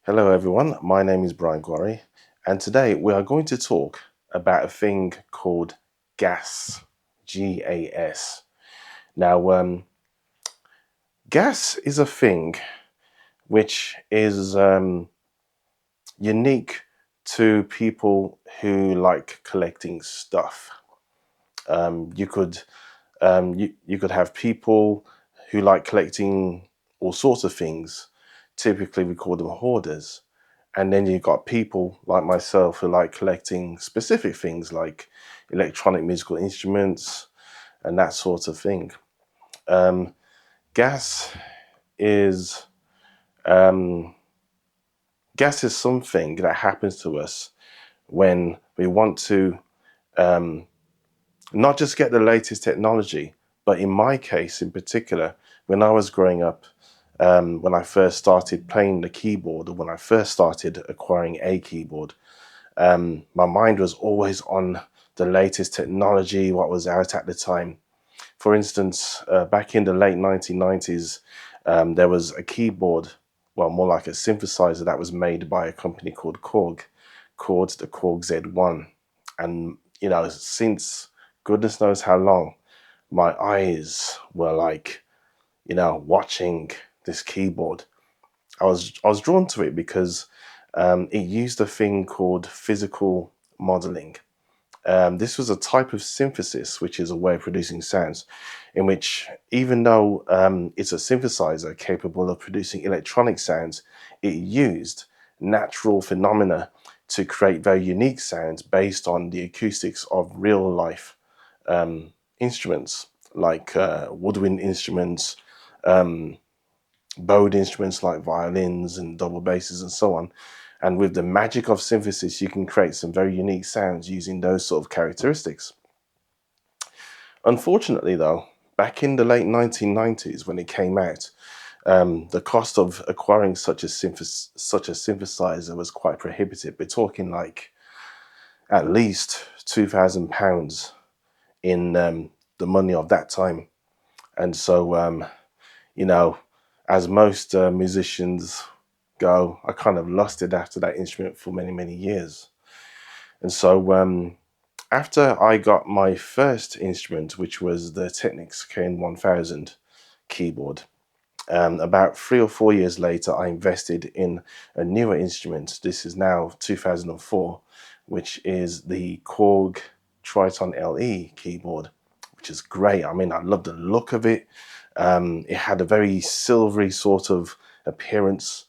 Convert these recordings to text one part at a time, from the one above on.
Hello everyone, my name is Brian Quarry, and today we are going to talk about a thing called gas, GAS. Now, gas is a thing which is unique to people who like collecting stuff. You could you could have people who like collecting all sorts of things. Typically, we call them hoarders. And then you've got people like myself who like collecting specific things like electronic musical instruments and that sort of thing. Um, gas is um, gas is something that happens to us when we want to um, not just get the latest technology, but in my case in particular, when I was growing up, when I first started playing the keyboard, or when I first started acquiring a keyboard, my mind was always on the latest technology, what was out at the time. For instance, back in the late 1990s, there was a keyboard, well, more like a synthesizer that was made by a company called Korg, called the Korg Z1. And, since goodness knows how long, my eyes were like, watching this keyboard. I was drawn to it because it used a thing called physical modeling. This was a type of synthesis, which is a way of producing sounds, in which even though it's a synthesizer capable of producing electronic sounds, it used natural phenomena to create very unique sounds based on the acoustics of real life instruments, like woodwind instruments, um, bowed instruments like violins and double basses and so on. And with the magic of synthesis, you can create some very unique sounds using those sort of characteristics. Unfortunately, though, back in the late 1990s when it came out, the cost of acquiring such a synthesizer was quite prohibitive. We're talking like at least £2,000 in the money of that time. And so, you know, as most musicians go, I kind of lost it after that instrument for many, many years. And so after I got my first instrument, which was the Technics KN1000 keyboard, about 3 or 4 years later, I invested in a newer instrument. This is now 2004, which is the Korg Triton LE keyboard, which is great. I mean, I love the look of it. It had a very silvery sort of appearance,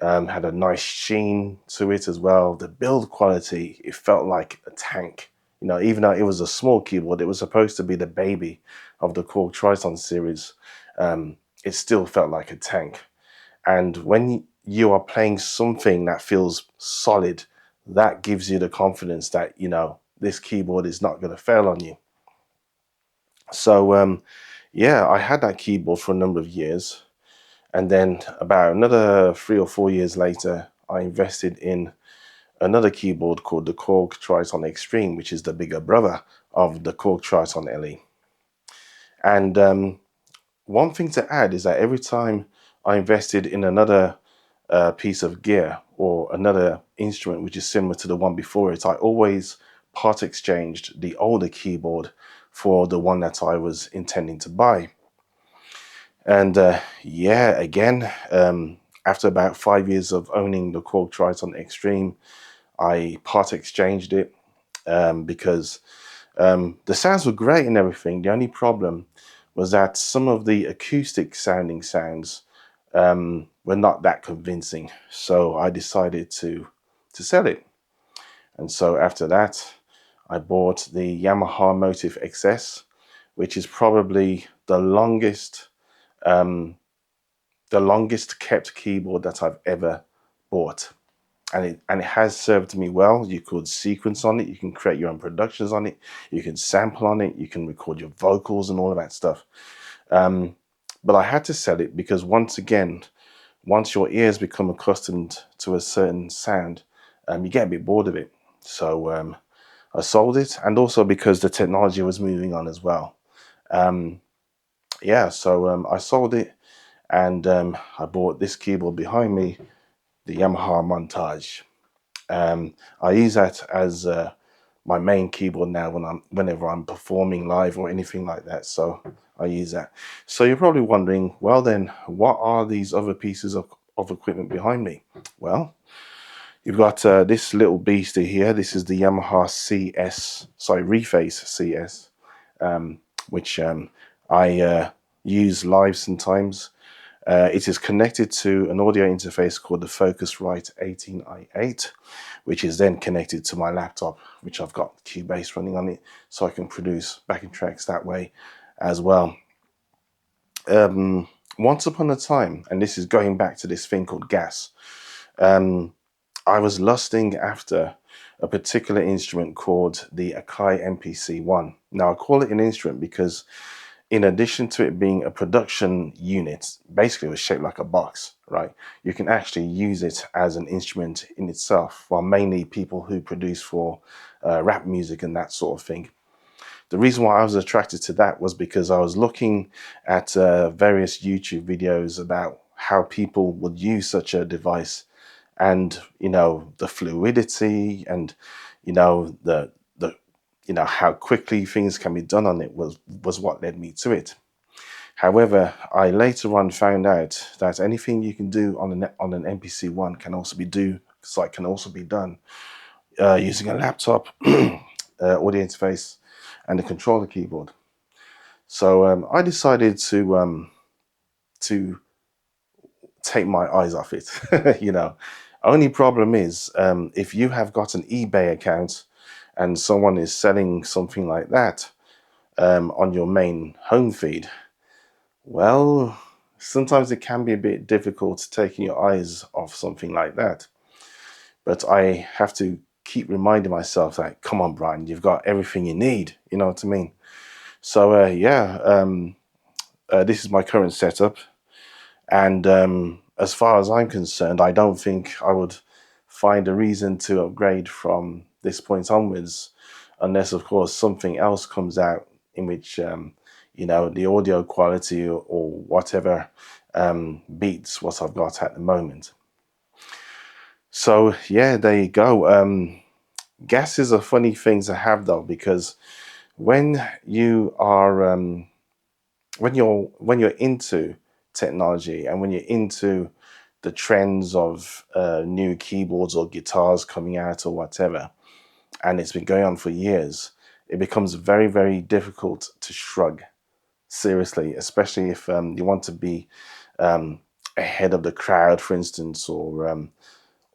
had a nice sheen to it as well. The build quality, it felt like a tank. Even though it was a small keyboard, it was supposed to be the baby of the Korg Triton series. It still felt like a tank. And when you are playing something that feels solid, that gives you the confidence that, this keyboard is not going to fail on you. So, yeah, I had that keyboard for a number of years. And then about another 3 or 4 years later, I invested in another keyboard called the Korg Triton Extreme, which is the bigger brother of the Korg Triton LE. And one thing to add is that every time I invested in another piece of gear or another instrument which is similar to the one before it, I always part exchanged the older keyboard for the one that I was intending to buy. And yeah, again, after about 5 years of owning the Korg Triton Extreme, I part exchanged it because the sounds were great and everything. The only problem was that some of the acoustic sounding sounds were not that convincing. So I decided to sell it. And so after that, I bought the Yamaha Motif XS, which is probably um, the longest kept keyboard that I've ever bought. And it has served me well. You could sequence on it, you can create your own productions on it, you can sample on it, you can record your vocals and all of that stuff. But I had to sell it because once your ears become accustomed to a certain sound, you get a bit bored of it. So I sold it, and also because the technology was moving on as well. Um, yeah, so I sold it, and I bought this keyboard behind me, the Yamaha Montage. I use that as my main keyboard now whenever I'm performing live or anything like that. So I use that. So you're probably wondering, well then, what are these other pieces of equipment behind me? Well, you've got this little beastie here. This is the Yamaha Rephase CS, which I use live sometimes. It is connected to an audio interface called the Focusrite 18i8, which is then connected to my laptop, which I've got Cubase running on it, so I can produce backing tracks that way as well. Once upon a time, and this is going back to this thing called GAS, I was lusting after a particular instrument called the Akai MPC-1. Now, I call it an instrument because in addition to it being a production unit, basically it was shaped like a box, right? You can actually use it as an instrument in itself, well, mainly people who produce for rap music and that sort of thing. The reason why I was attracted to that was because I was looking at various YouTube videos about how people would use such a device, and the fluidity and the how quickly things can be done on it was what led me to it. However, I later on found out that anything you can do on an MPC-1 can also be done using a laptop, audio interface, and a controller keyboard. So I decided to take my eyes off it. Only problem is, if you have got an eBay account and someone is selling something like that on your main home feed, well, sometimes it can be a bit difficult taking your eyes off something like that. But I have to keep reminding myself that, come on, Brian, you've got everything you need. You know what I mean? So this is my current setup. And as far as I'm concerned, I don't think I would find a reason to upgrade from this point onwards, unless, of course, something else comes out in which the audio quality or whatever beats what I've got at the moment. So yeah, there you go. GAS is a funny thing to have though, because when you are when you're into technology and when you're into the trends of new keyboards or guitars coming out or whatever, and it's been going on for years, it becomes very, very difficult to shrug seriously, especially if you want to be ahead of the crowd, for instance, or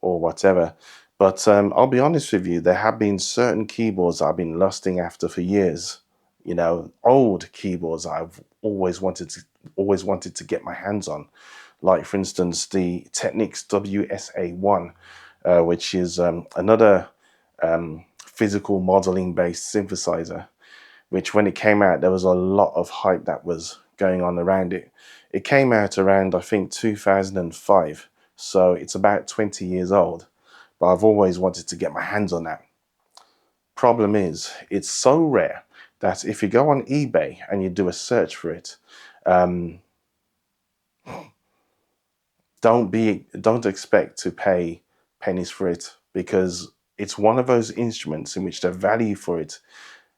whatever. But I'll be honest with you, there have been certain keyboards I've been lusting after for years. Old keyboards I've always wanted to get my hands on, like for instance the Technics WSA1, which is another physical modeling based synthesizer, which when it came out there was a lot of hype that was going on around it. It came out around, I think, 2005, so it's about 20 years old, but I've always wanted to get my hands on that. Problem is, it's so rare that if you go on eBay and you do a search for it, don't expect to pay pennies for it, because it's one of those instruments in which the value for it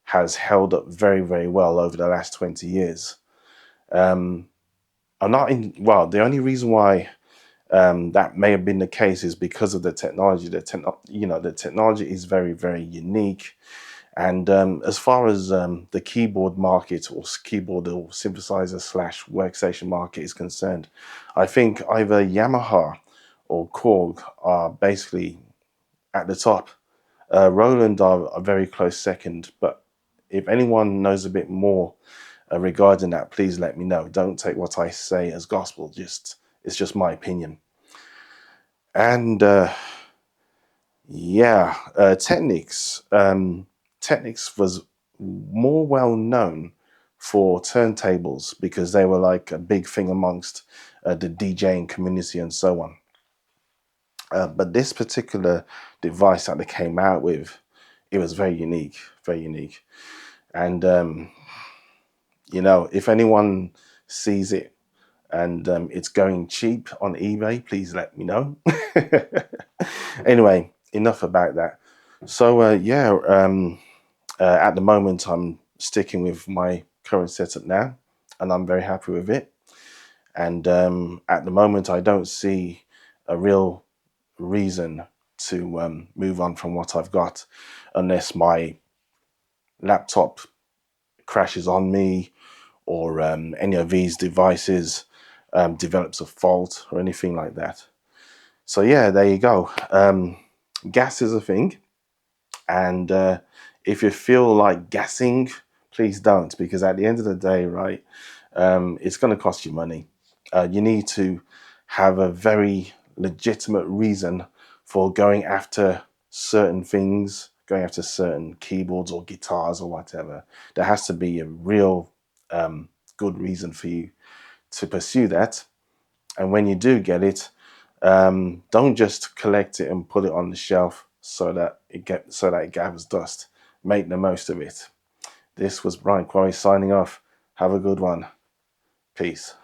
has held up very, very well over the last 20 years. The only reason why that may have been the case is because of the technology. The technology is very, very unique. And as far as the keyboard market or keyboard or synthesizer / workstation market is concerned, I think either Yamaha or Korg are basically at the top. Roland are a very close second, but if anyone knows a bit more regarding that, please let me know. Don't take what I say as gospel. It's just my opinion. And Technics. Technics was more well known for turntables because they were like a big thing amongst the DJing community and so on. But this particular device that they came out with, it was very unique, very unique. And if anyone sees it and it's going cheap on eBay, please let me know. Anyway, enough about that. So at the moment I'm sticking with my current setup now, and I'm very happy with it. And at the moment I don't see a real reason to move on from what I've got, unless my laptop crashes on me, or any of these devices develops a fault or anything like that. So yeah, there you go. Gas is a thing, and if you feel like gassing, please don't, because at the end of the day, right, it's going to cost you money. You need to have a very legitimate reason for going after certain things, going after certain keyboards or guitars or whatever. There has to be a real good reason for you to pursue that. And when you do get it, don't just collect it and put it on the shelf so that it gathers dust. Make the most of it. This was Brian Quarry signing off. Have a good one. Peace.